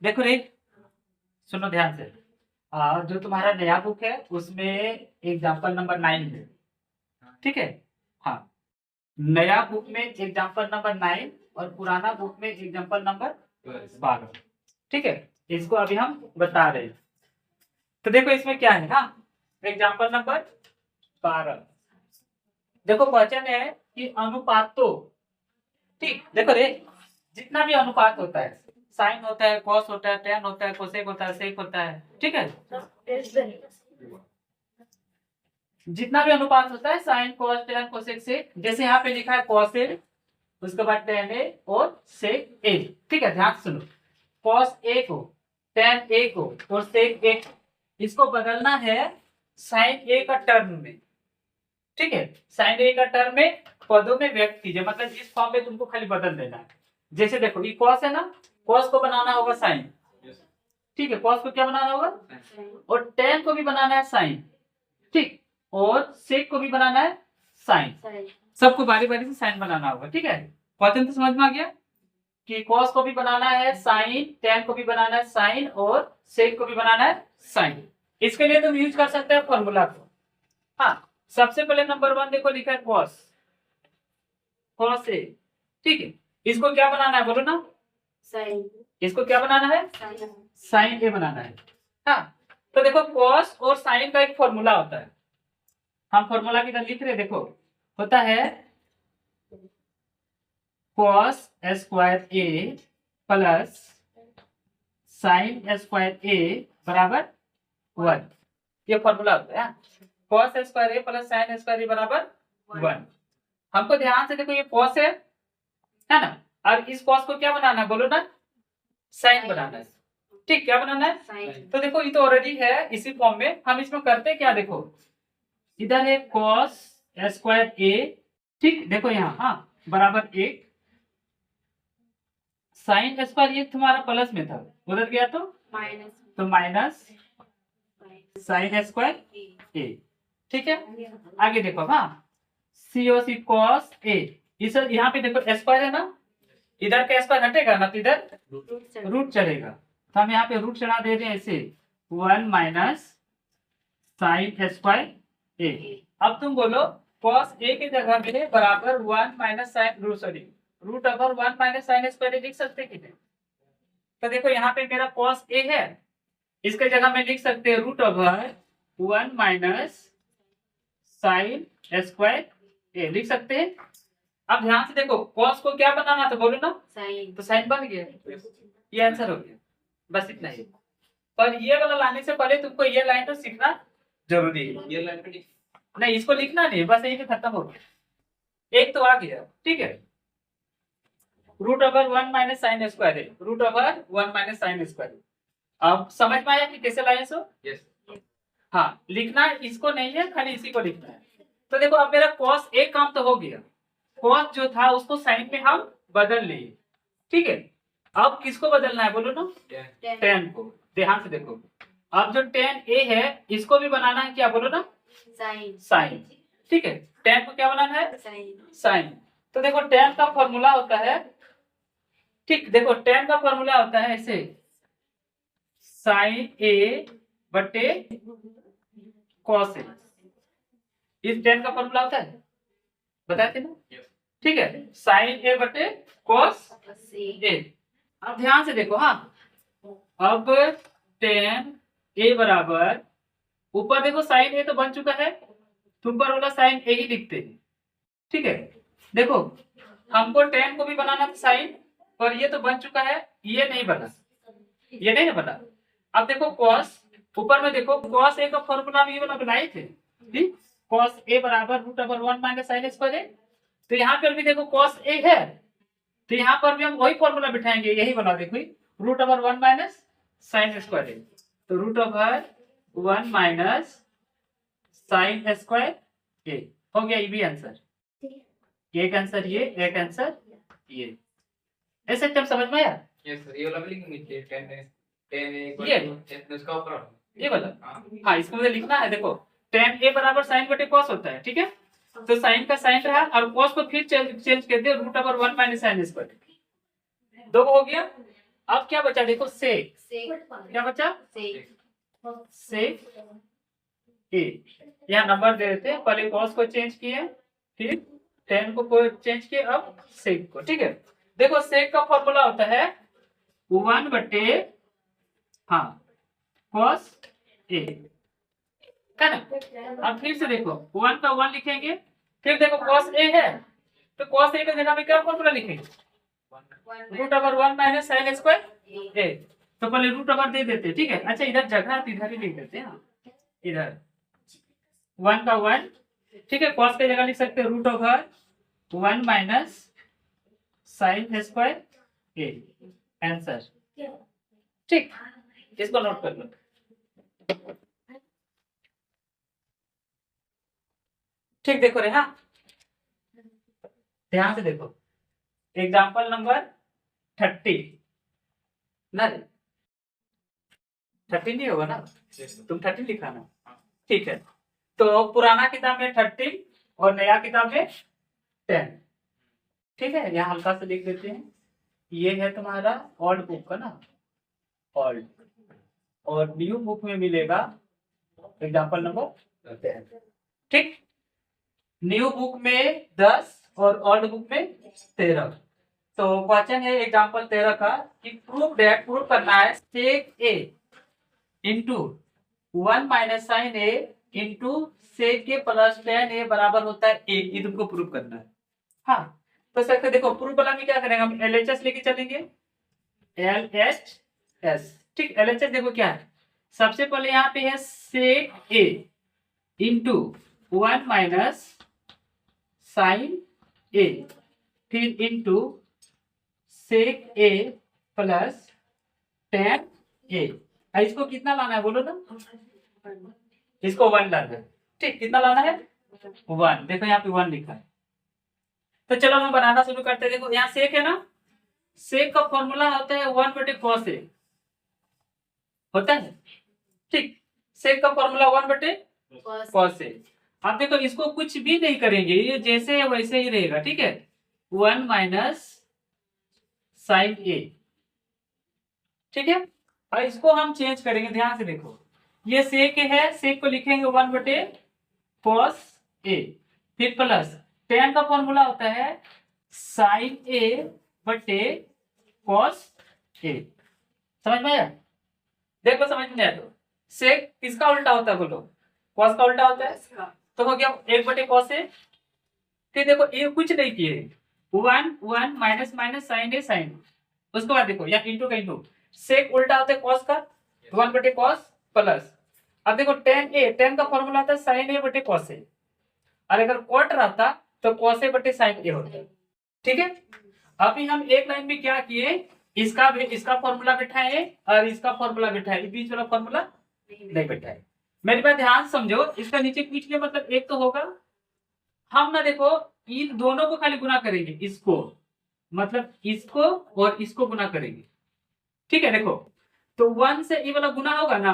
देखो रे, सुनो ध्यान से। जो तुम्हारा नया बुक है उसमें एग्जाम्पल नंबर 9 है, ठीक है। हाँ, नया बुक में एग्जाम्पल नंबर 9 और पुराना बुक में एग्जाम्पल नंबर 12, ठीक है। इसको अभी हम बता रहे हैं। तो देखो इसमें क्या है, हाँ, एग्जाम्पल नंबर 12। देखो क्वेश्चन है कि अनुपातों, ठीक, देखो रे, जितना भी अनुपात होता है, साइन होता है, कॉस होता है, टेन होता है, कोसेक होता है, सेक होता है, ठीक है। जितना भी अनुपात होता है, sine cos tan cosec sec, जैसे यहाँ पे लिखा है कॉस ए, उसके बाद टेन ए और सेक ए, ठीक है। ध्यान से सुनो, कॉस ए को, टेन ए को और सेक ए, इसको बदलना है साइन ए का टर्म में, ठीक है। साइन ए का टर्म में पदों में व्यक्त कीजिए, मतलब इस फॉर्म में तुमको खाली बदल देना है। जैसे देखो ये कॉस है ना, कॉस को बनाना होगा साइन, ठीक है। कॉस को क्या बनाना होगा, और टेन को भी बनाना है साइन, ठीक, और सेक को भी बनाना है साइन। सबको बारी बारी से साइन बनाना होगा, ठीक है। क्वेश्चन तो समझ में आ गया कि कॉस को भी बनाना है साइन, टेन को भी बनाना है साइन और सेक को भी बनाना है साइन। इसके लिए तुम यूज कर सकते हैं फॉर्मूला को। हाँ, सबसे पहले नंबर 1 देखो लिखा है कॉस, कॉस ए, ठीक है। इसको क्या बनाना है बोलो ना, साइन। इसको क्या बनाना है, साइन ए बनाना है। हाँ, तो देखो कॉस और साइन का एक फॉर्मूला होता है, हम फॉर्मूला किधर लिख रहे, देखो होता है कॉस स्क्वायर ए प्लस साइन स्क्वायर ए बराबर 1, ये फॉर्मूला होता है। कॉस स्क्वायर ए प्लस साइन स्क्वायर ए बराबर 1। हमको ध्यान से देखो, ये कॉस है ना, और इस कॉस को क्या बनाना है बोलो ना, साइन बनाना है, ठीक, क्या बनाना है। तो देखो ये तो ऑलरेडी है इसी फॉर्म में, हम इसमें करते क्या, देखो इधर है कॉस स्क्वायर ए, ठीक, देखो यहाँ, हाँ, बराबर 1, साइन स्क्वायर ये तुम्हारा प्लस में था, उधर गया तो माइनस, तो माइनस साइन स्क्वायर ए, ठीक है। आगे देखो, हाँ, सी ओ सी कॉस ए, इस यहाँ पे देखो स्क्वायर है ना, इधर का स्क्वायर हटेगा ना, तो इधर रूट चढ़ेगा, तो हम यहाँ पे रूट चढ़ा दे रहे हैं ऐसे, 1 माइनस साइन स्क्वायर ए। अब तुम बोलो कॉस ए की जगह में बराबर 1 minus sine root over 1 minus sine square A लिख सकते कि नहीं। तो देखो यहाँ पे मेरा कॉस ए है, इसके जगह में लिख सकते हैं root over 1 minus sine square A, लिख सकते हैं। अब ध्यान से देखो, कॉस को क्या बनाना था बोलो ना, साइन, तो साइन बन गया, ये आंसर हो गया, बस इतना ही। पर ये वाला लाने से पहले तुमको ये लाइन तो सीखना जरूरी है, ये लाइन नहीं, इसको लिखना नहीं, बस यही पे खत्म हो गया, एक तो आ गया, ठीक है। Root over 1 minus sine square है, root over 1 minus sine square. अब समझ में आया कि कैसे लाए सो, यस। हाँ, लिखना इसको नहीं है, खाली इसी को लिखना है। तो देखो अब मेरा कॉस एक काम तो हो गया, कॉस जो था उसको साइन में हम बदल लिए, ठीक है। अब किसको बदलना है बोलो ना, टेन को। ध्यान से देखो, अब जो टेन ए है इसको भी बनाना है क्या बोलो ना, साइन, साइन, ठीक है। टेन को क्या बनाना है, साइन। तो देखो टेन का फॉर्मूला होता है, ठीक, देखो टेन का फॉर्मूला होता है ऐसे, साइन ए बटे कॉस ए, इस टेन का फॉर्मूला होता है, बताए थे ना, ठीक है, साइन ए बटे कॉस ए। अब ध्यान से देखो, हाँ, अब टेन ए बराबर, ऊपर देखो साइन ए तो बन चुका है, तुम पर वाला साइन ए ही लिखते हैं, ठीक है। देखो हमको टेन को भी बनाना था साइन, पर ये तो बन चुका है, ये नहीं बना, ये नहीं बना। अब देखो कॉस, ऊपर में देखो कॉस ए का फॉर्मूला हम ये वाला बनाए थे, ठीक, कॉस ए बराबर root over 1 minus sine square A. तो यहाँ पर भी देखो कॉस ए है, तो यहाँ पर भी हम वही फॉर्मूला बिठाएंगे, यही बना देखो, root over 1 minus sine square A, तो root over 1 minus sine square A हो गया, ये भी आंसर, एक आंसर ये, एक आंसर ये, ऐसे एकदम समझ में आया। यस सर, ये वाला भी लिखेंगे 10 ये उसका ऊपर, ये वाला, हाँ, इसको मुझे लिखना है। देखो टेन ए बराबर साइन बटे कॉस होता है, ठीक है, तो साइन का साइन रहा और कॉस को फिर चेंज कर दिया, root over 1 minus sine square, दो हो गया। अब क्या बचा देखो सेक, क्या बचा सेक ए। यहाँ नंबर दे देते हैं, पहले कॉस को चेंज किए, फिर टेन को चेंज किए, अब सेक को। ठीक है, देखो सेक का फॉर्मूला होता है 1 बटे हाँ कॉस ए, है ना। अब फिर से देखो 1 का 1 लिखेंगे, फिर देखो कॉस ए है तो कॉस ए की जगह में क्या फॉर्मूला लिखेंगे, √1 माइनस साइन स्क्वायर ए। तो पहले √, दे देते, ठीक है। अच्छा इधर जगह तो इधर ही लिख देते हैं, इधर 1 का 1, ठीक है। कॉस की जगह लिख सकते हैं √1 माइनस साइन स्क्वायर ए, आंसर। ठीक, इसको नोट कर लो। ठीक, देखो रे, हाँ ध्यान से देखो, एग्जाम्पल नंबर 30 ना, 30 नहीं होगा ना, तुम 30 लिखा ना, ठीक है। तो पुराना किताब में 30 और नया किताब में 10, ठीक है। यहाँ हल्का से लिख देते हैं, ये है तुम्हारा ओल्ड बुक का ना, ओल्ड, और न्यू बुक में मिलेगा एग्जाम्पल नंबर 10, ठीक। न्यू बुक में 10 और ओल्ड बुक में 13। तो क्वेश्चन है एग्जाम्पल 13 का कि प्रूफ करना है सेक ए इंटू 1 माइनस साइन ए इंटू सेक ए प्लस टेन ए बराबर होता है ए, ये तुमको प्रूफ करना है। हाँ, तो सर देखो प्रूफ वाला में क्या करेंगे, हम LHS लेके चलेंगे, LHS, ठीक। LHS देखो क्या है, सबसे पहले यहाँ पे है सेक ए इंटू 1 माइनस साइन ए, फिर इंटू सेक ए प्लस टेन ए। इसको कितना लाना है बोलो ना, इसको 1 लाना है, ठीक। कितना लाना है 1, देखो यहाँ पे 1 लिखा है। तो चलो हम बनाना शुरू करते हैं। देखो यहाँ सेक है ना, सेक का फॉर्मूला होता है 1 बटे कॉस ए, होता है, ठीक। सेक का फॉर्मूला 1 बटे कॉस ए। अब देखो इसको कुछ भी नहीं करेंगे, ये जैसे है वैसे ही रहेगा, ठीक है। 1 माइनस साइन ए, ठीक है। और इसको हम चेंज करेंगे, ध्यान से देखो, ये सेक है, सेक को लिखेंगे 1 बटे कॉस ए, फिर प्लस टेन का फॉर्मूला होता है साइन ए बटे कॉस ए। समझ में आया, देख लो समझ में आया। तो सेक किसका उल्टा होता है बोलो, कॉस का उल्टा होता है, तो हो गया 1 बटे कॉस ए। फिर देखो ये कुछ नहीं किए, 1 माइनस माइनस साइन ए साइन, उसके बाद देखो या इंटू का इंटू, सेक उल्टा होता है कॉस का, 1 बटे कॉस प्लस, अब देखो टेन ए, टेन का फॉर्मूला होता है साइन ए बटे कॉस ए, और अगर कॉट रहता तो कॉस ए बटे साइन ए होता है, ठीक है। अभी हम एक लाइन में क्या किए, इसका फॉर्मूला बैठाए और इसका फॉर्मूला बैठाए, बीच वाला फॉर्मूला नहीं बैठाए। मेरी बात ध्यान समझो, इसका नीचे कुछ नहीं, मतलब एक तो होगा, हम ना देखो इन दोनों को खाली गुना करेंगे, इसको मतलब इसको और इसको गुना करेंगे, ठीक है। देखो तो 1 से ये वाला गुना होगा ना,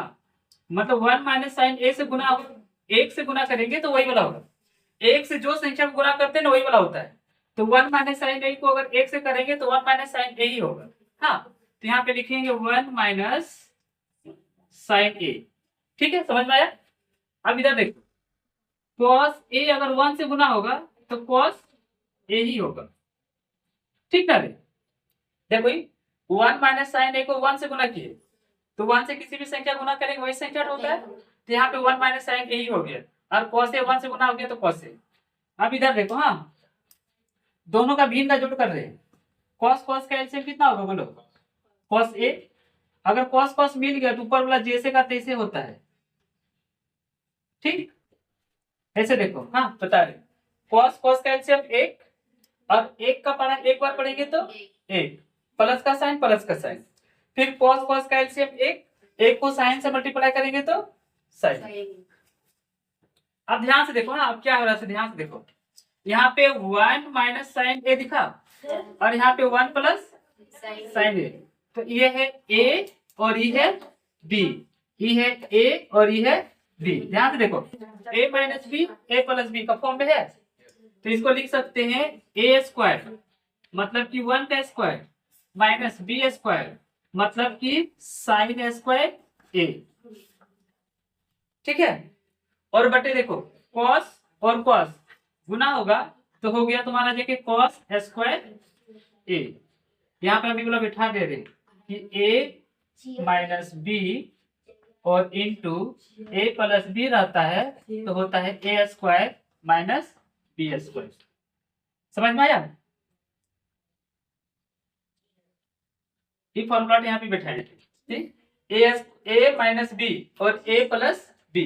मतलब 1 माइनस साइन ए से गुना होगा, 1 से गुना करेंगे तो वही वाला होगा, 1 से जो संख्या को गुना करते हैं ना वही वाला होता है। तो 1 माइनस साइन ए को अगर 1 से करेंगे तो 1 माइनस साइन ए ही होगा। हाँ, तो यहाँ पे लिखेंगे 1 माइनस साइन ए, ठीक है, समझ में आया। अब इधर देखो, कॉस ए अगर 1 से गुना होगा तो कॉस ए ही होगा, ठीक ना रे। देखो 1 माइनस साइन ए को 1 से गुना किए तो 1 से किसी भी संख्या गुना करेंगे वही संख्या होता है, तो यहाँ पे 1 माइनस साइन ए ही हो गया, और कॉस ए 1 से गुना हो गया तो कॉस ए। अब इधर देखो, हाँ दोनों का भिन्न का जोड़ कर रहे हैं, कॉस कॉस का एलसीएम कितना होगा बोलो, कॉस ए। अगर कॉस कॉस मिल गया तो ऊपर वाला जैसे का तैसे होता है, ठीक। ऐसे देखो, हाँ बता रहे, कॉस कॉस का एलसीएम 1, और 1 का पढ़ा एक बार पढ़ेंगे तो 1, प्लस का साइन प्लस का साइन, फिर कॉस कॉस का एलसीएम 1 को साइन से मल्टीप्लाई करेंगे तो साइन। अब ध्यान से देखो, हाँ अब क्या हो रहा है ध्यान से देखो, यहाँ पे 1 माइनस साइन ए दिखा और यहाँ पे 1 प्लस साइन ए, तो ये है ए और ये है बी, ये है ए और ये है बी। ध्यान से देखो, a minus B A plus B का फॉर्म में है, तो इसको लिख सकते हैं ए स्क्वायर, मतलब कि 1 का स्क्वायर माइनस बी स्क्वायर मतलब कि साइन स्क्वायर ए, ठीक है। और बटे देखो कॉस और कॉस गुना होगा तो हो गया तुम्हारा जगह कॉस स्क्वायर ए। यहाँ पे हम बोला बिठा दे रहे कि ए माइनस बी और इंटू ए प्लस बी रहता है तो होता है A square minus B square. समझ में आया? ये फॉर्मूला यहाँ पे बैठाए ठीक, ए माइनस बी और A plus B,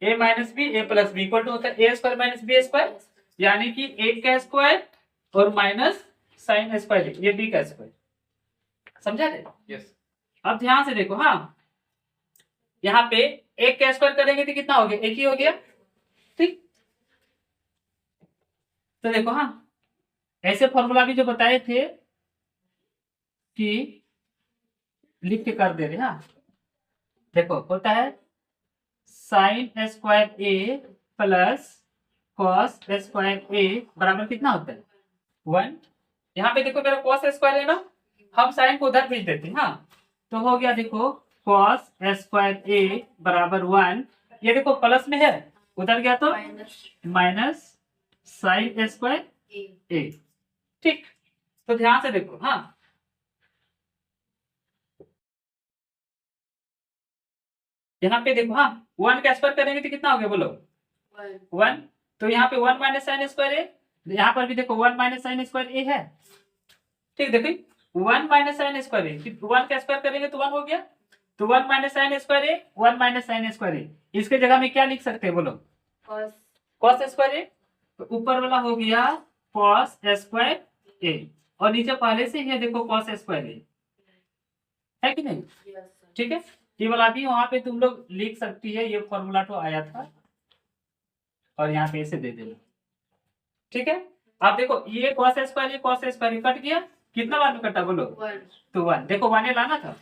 A minus B A plus B equal to होता है A square minus B square, यानी कि ए का स्क्वायर और माइनस साइन स्क्वायर ये बी का स्क्वायर। समझा थे? यस। अब ध्यान से देखो, हाँ यहाँ पे एक का स्क्वायर करेंगे तो कितना हो गया? एक ही हो गया, ठीक। तो देखो हाँ ऐसे फॉर्मूला भी जो बताए थे कि लिख के कर दे रहे, हाँ देखो होता है साइन स्क्वायर ए प्लस कॉस स्क्वायर ए बराबर कितना होता है? 1। यहाँ पे देखो मेरा कॉस स्क्वायर है ना, हम साइन को उधर भेज देते हैं, हाँ तो हो गया देखो कॉस स्क्वायर ए बराबर 1। ये देखो प्लस में है, उधर गया तो माइनस साइन स्क्वायर ए, ठीक। तो ध्यान से देखो, हाँ यहाँ पे देखो, हाँ 1 का स्क्वायर करेंगे तो कितना हो गया बोलो? 1। तो यहाँ पे 1 माइनस साइन स्क्वायर ए, यहाँ पर भी देखो 1 माइनस साइन स्क्वायर ए है, ठीक। देखो 1 माइनस साइन स्क्वायर ए, 1 का स्क्वायर करेंगे तो 1 हो गया, तो 1 माइनस साइन स्क्वायर ए 1 माइनस साइन स्क्वायर ए, इसके जगह में क्या लिख सकते हैं बोलो? Cos square A. तो ऊपर वाला हो गया कॉस स्क्वायर ए और नीचे पहले से ही है देखो कॉस स्क्वायर ए, है कि नहीं? ठीक है, ये वाला भी वहां पे तुम लोग लिख सकती है, ये फॉर्मूला तो आया था और यहाँ पे ऐसे दे देना, ठीक है। अब देखो ये cos स्क्वायर कट गया, कितना बार में कटा बोलो? 1। तो 1 देखो 1 लाना था,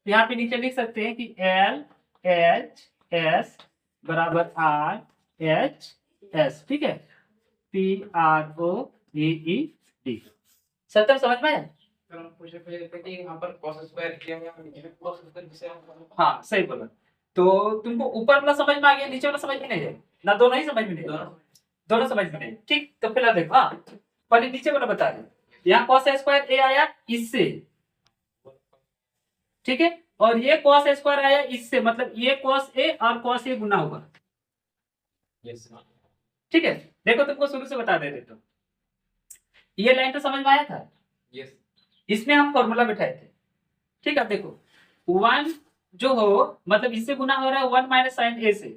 यहाँ पे नीचे लिख सकते हैं कि एल एच एस बराबर आर एच एस, ठीक है, पी आर ओ ई ई डी। सत्तर समझ में आया? हाँ सही बोला। तो तुमको ऊपर वाला समझ में आ गया, नीचे वाला समझ में नहीं है ना? दोनों ही समझ में नहीं? दोनों समझ में नहीं, ठीक। तो फिलहाल देखो, हाँ पहले नीचे वाला बता दे, यहाँ कॉस स्क्वायर ए आया इससे, ठीक है, और ये कॉस स्क्वायर आया इससे, मतलब ये कॉस ए और कॉस ए गुना होगा, ठीक है। देखो तुमको शुरू से बता दे रहे, तो ये लाइन तो समझ में आया था? यस। इसमें हम फॉर्मूला बिठाए थे, ठीक है। देखो 1 जो हो मतलब इससे गुना हो रहा है 1 माइनस साइन ए से,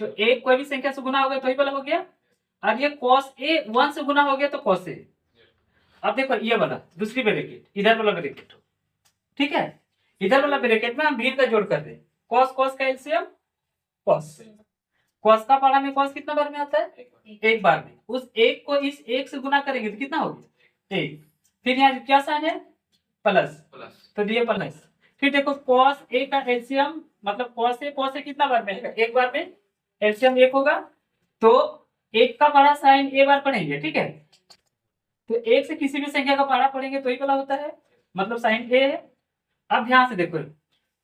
तो एक कोई भी संख्या से गुना हो गया तो ही वाला हो गया, और ये cos a 1 से गुना हो गया तो cos a। अब देखो ये वाला दूसरी ब्रैकेट, इधर वाला ब्रैकेट, ठीक है, इधर वाला ब्रैकेट में हम भीड़ का जोड़ कर दे, cos cos का एलसीएम cos, cos का पारा में cos कितना बार में आता है? एक बार में। उस एक को इस एक से गुना करेंगे तो कितना होगा? 1। फिर यहाँ क्या साइन है? प्लस, तो दिए प्लस। फिर देखो cos a का एलसीएम मतलब cos a कितना बार में है? एक बार में, एलसीएम 1 होगा, तो एक का पारा साइन ए बार पढ़ेंगे, ठीक है। तो एक से किसी भी संख्या का पारा पढ़ेंगे तो ही वाला होता है, मतलब साइन ए है। अब ध्यान से देखो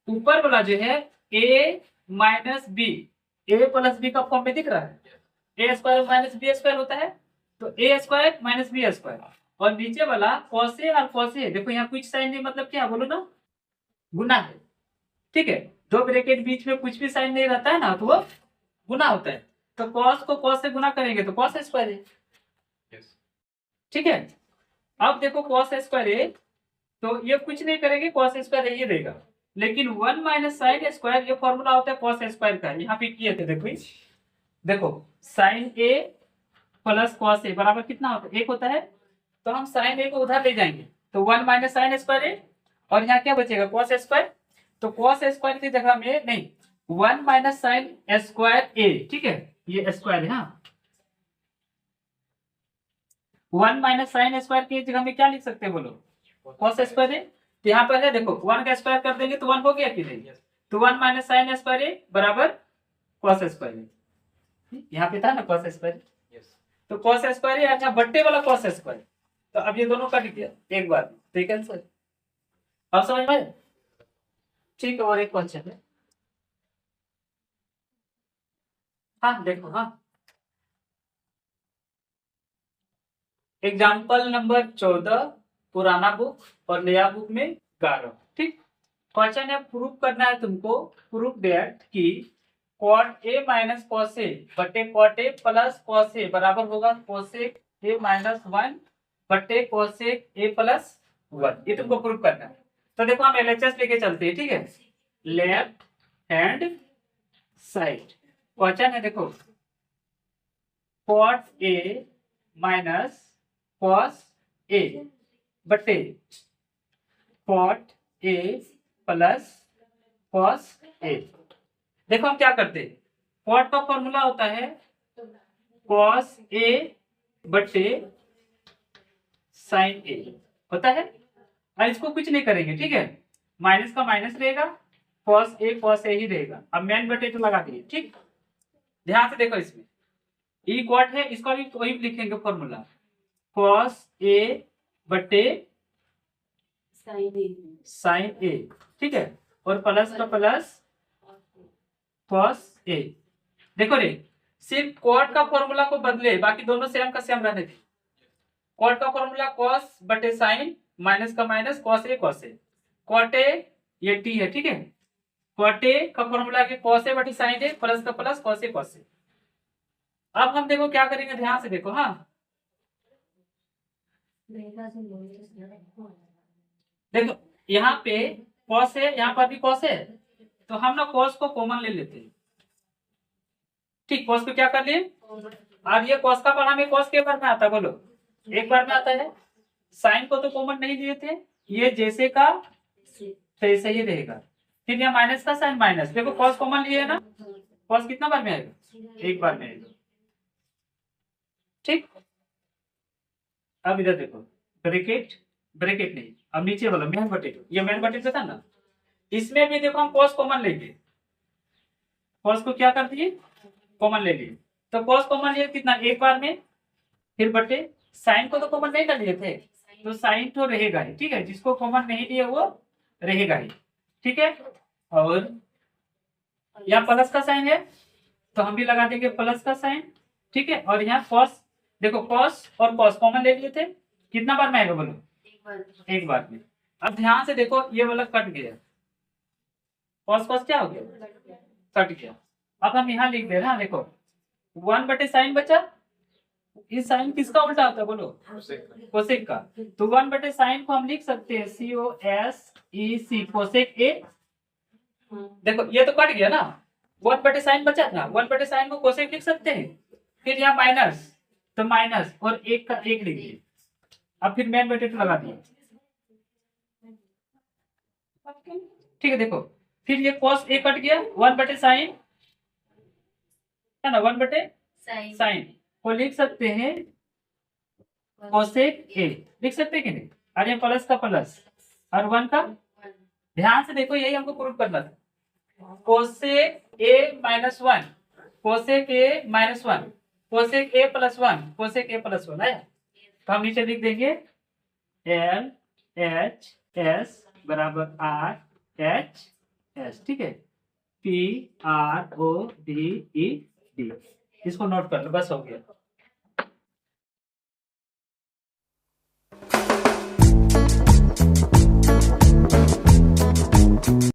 ऊपर वाला जो है ए minus B, A plus B का फॉर्म में दिख रहा है, A square minus B square होता है, तो ए स्क्वायर माइनस बी स्क्वायर, और नीचे वाला cos a और cos a, देखो यहाँ कुछ साइन नहीं, मतलब क्या बोलो ना? गुना है, ठीक है। दो ब्रैकेट बीच में कुछ भी साइन नहीं रहता है ना, तो वो गुना होता है, तो cos को cos से गुना करेंगे तो cos स्क्वायर है, ठीक है। अब देखो cos स्क्वायर है, तो ये कुछ नहीं करेंगे, cos स्क्वायर है ये देगा, लेकिन 1 माइनस साइन स्क्वायर ये फॉर्मूला होता है cos स्क्वायर का, यहाँ पे किए थे। देखो साइन ए प्लस cos ए बराबर कितना होता है? 1 होता है, तो हम साइन ए को उधर ले जाएंगे, तो 1 माइनस साइन स्क्वायर ए, और यहाँ क्या बचेगा? cos स्क्वायर, तो cos स्क्वायर की जगह में नहीं 1 माइनस साइन स्क्वायर ए, ठीक है, ये स्क्वायर है, हाँ 1 माइनस साइन स्क्वायर की जगह में क्या लिख सकते हैं बोलो? cos स्क्वायर है। तो यहाँ पर है देखो 1 का स्क्वायर कर देंगे तो 1 हो गया कि नहीं? तो 1 माइनस साइन स्क्वायर ए बराबर cos स्क्वायर है, यहाँ पे था ना cos स्क्वायर, तो cos स्क्वायर है, अच्छा बट्टे वाला cos स्क्वायर, तो अब ये दोनों कट गया एक बार, तो कैंसिल। अब समझ में? ठीक है, और एक क्वेश्चन है। हाँ देखो, हाँ एग्जाम्पल नंबर 14, पुराना बुक और नया बुक में 11। ठीक, क्वेश्चन है प्रूफ करना है तुमको, प्रूफ दैट कि cot a minus cos a बटे cot a plus cos a बराबर होगा cosec a माइनस 1 बटे cosec a प्लस 1। ये तुमको प्रूफ करना है। तो देखो हम LHS लेके चलते हैं, ठीक है, लेफ्ट हैंड साइड। क्वेश्चन है देखो, cot a minus cos a बटे cot a plus cos a। देखो हम क्या करते हैं, cot का फॉर्मूला होता है cos a बटे sin a होता है, और इसको कुछ नहीं करेंगे, ठीक है, माइनस का माइनस रहेगा, cos a ही रहेगा। अब मेन बटे तो लगा दिए, ठीक, ध्यान से देखो, इसमें ई cot है, इसका भी वही लिखेंगे फॉर्मूला cos a बटे sin a, ठीक है, और प्लस का प्लस cos a। देखो रे, सिर्फ cot का फॉर्मूला को बदले, बाकी दोनों सेम का सेम रहने थे। cot का फॉर्मूला cos बटे sin माइनस का minus cos a cos a, cot a ये t है, ठीक है, cot a का फॉर्मूला के cos a बटे sin a प्लस का plus cos a cos a। अब हम देखो क्या करेंगे, ध्यान से देखो, हाँ देखो यहाँ पे cos है, यहाँ पर भी cos है, तो हम ना cos को कॉमन ले लेते हैं। ठीक, cos को क्या कर लिए, अब ये cos का पढ़ा में cos के बार में आता है, बोलो एक बार में आता है। sin को तो कॉमन नहीं लिए थे, ये जैसे का तैसे ही रहेगा। फिर यहाँ माइनस का साइन माइनस, देखो cos कॉमन लिए है ना, cos कितना बार में आएगा, एक बार में आएगा। ठीक, अब इधर देखो, ब्रैकेट ब्रैकेट नहीं, अब नीचे वाला मेन बटे, ये मेन बटे था ना, इसमें भी देखो हम cos कॉमन लेंगे, cos को क्या कर दिए कॉमन ले लिए, तो cos कॉमन लिए कितना, एक बार में, फिर बटे sin को तो कॉमन नहीं कर लिए थे, तो sin तो रहेगा ही, ठीक है, जिसको कॉमन नहीं लिए वो रहेगा ही, ठीक है। और यहाँ प्लस का साइन है, तो हम भी लगा देंगे प्लस का साइन, ठीक है, और यहाँ cos, देखो cos और cos कॉमन ले लिए थे, कितना बार में आएगा बोलो, एक बार में। अब ध्यान से देखो, ये वाला कट गया, cos cos क्या हो गया, कट गया। अब हम यहाँ लिख दे रहे हैं, देखो 1 बटे साइन बचा, इस साइन किसका उल्टा होता है बोलो, कोसेक का, तो 1 बटे साइन को हम लिख सकते हैं COSEC कोसेक a। देखो ये तो कट गया ना, 1 बटे साइन बचा ना, 1 बटे साइन को कोसेक लिख सकते हैं, फिर यहाँ माइनस, तो माइनस और एक का एक लिख दिए, अब फिर मेन बटे लगा दिए, ठीक है। देखो फिर ये cos a कट गया, 1 बटे साइन है ना, 1 बटे साइन को लिख सकते हैं कोसेक a, लिख सकते हैं कि नहीं, और ये प्लस का प्लस और 1 का, ध्यान से देखो यही हमको प्रूफ करना था, cosec a minus 1 cosec a minus 1 cosec a plus 1 cosec a plus 1 है, तो हम नीचे लिख देंगे LHS बराबर RHS, ठीक है, PRODED, इसको नोट कर लो, बस हो गया।